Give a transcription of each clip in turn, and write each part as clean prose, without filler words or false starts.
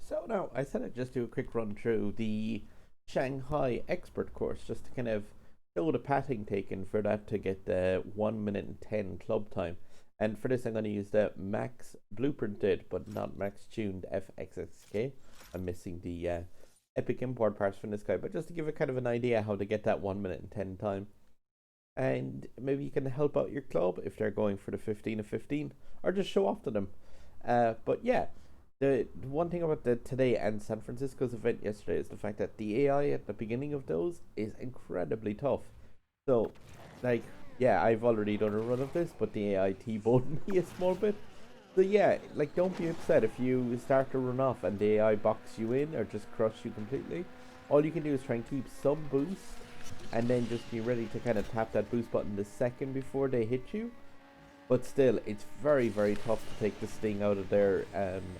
So now I said I'd just do a quick run through the Shanghai expert course just to kind of show the pathing taken for that to get the 1 minute and 10 club time. And for this, I'm going to use the max blueprinted but not max tuned FxxK. I'm missing the epic import parts from this guy, but just to give it kind of an idea how to get that 1 minute and 10 time. And maybe you can help out your club if they're going for the 15 of 15 or just show off to them. But yeah, the one thing about the today and San Francisco's event yesterday is the fact that the AI at the beginning of those is incredibly tough. So, like, yeah, I've already done a run of this, but the AI T-boned me a small bit. So yeah, like, don't be upset if you start to run off and the AI box you in or just crush you completely. All you can do is try and keep some boost, and then just be ready to kind of tap that boost button the second before they hit you. But still, it's very, very tough to take the sting out of their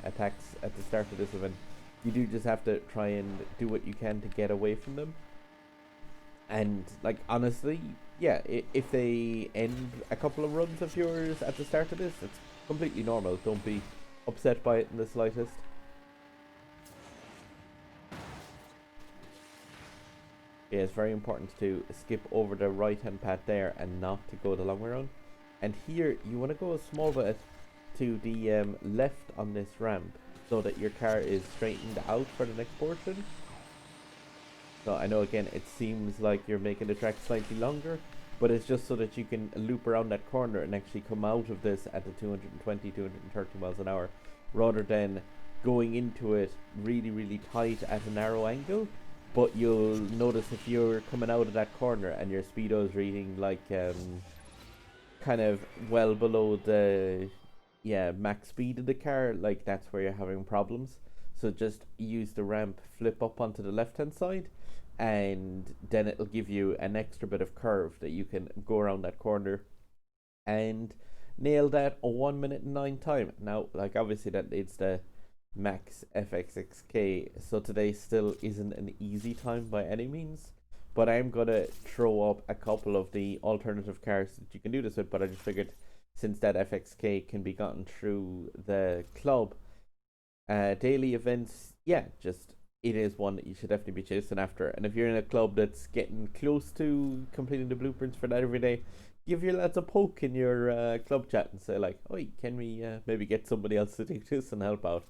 attacks at the start of this event. You do just have to try and do what you can to get away from them. And, like, honestly, yeah, if they end a couple of runs of yours at the start of this, it's completely normal. Don't be upset by it in the slightest. Yeah, it's very important to skip over the right hand path there and not to go the long way around. And here you want to go a small bit to the left on this ramp so that your car is straightened out for the next portion. So I know again it seems like you're making the track slightly longer, but it's just so that you can loop around that corner and actually come out of this at the 220, 230 miles an hour rather than going into it really, really tight at a narrow angle. But you'll notice if you're coming out of that corner and your speedo is reading like kind of well below the max speed of the car, like that's where you're having problems. So just use the ramp, flip up onto the left hand side, and then it'll give you an extra bit of curve that you can go around that corner and nail that a 1 minute and 9 time. Now, like, obviously that needs the max FxXK, so today still isn't an easy time by any means, but I'm gonna throw up a couple of the alternative cars that you can do this with. But I just figured, since that FxK can be gotten through the club daily events, yeah, just it is one that you should definitely be chasing after. And if you're in a club that's getting close to completing the blueprints for that every day, give your lads a poke in your club chat and say like, "Oh, can we maybe get somebody else to do this and help out?"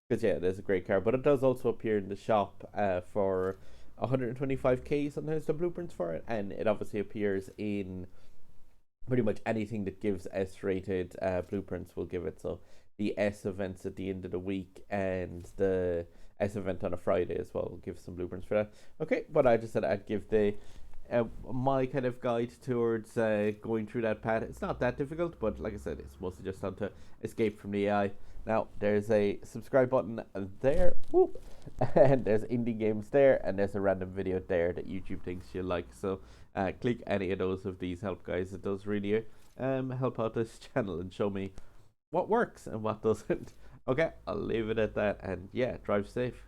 Because yeah, there's a great car, but it does also appear in the shop for 125k. Sometimes the blueprints for it, and it obviously appears in pretty much anything that gives S-rated blueprints will give it. So the S events at the end of the week and the S event on a Friday as well will give some blueprints for that. Okay, but I just said I'd give the my kind of guide towards going through that path. It's not that difficult, but like I said, it's mostly just on to escape from the AI. Now there's a subscribe button there, whoop, and there's indie games there, and there's a random video there that YouTube thinks you like. So click any of those of these help guys. It does really help out this channel and show me what works and what doesn't. Okay, I'll leave it at that, and yeah, drive safe.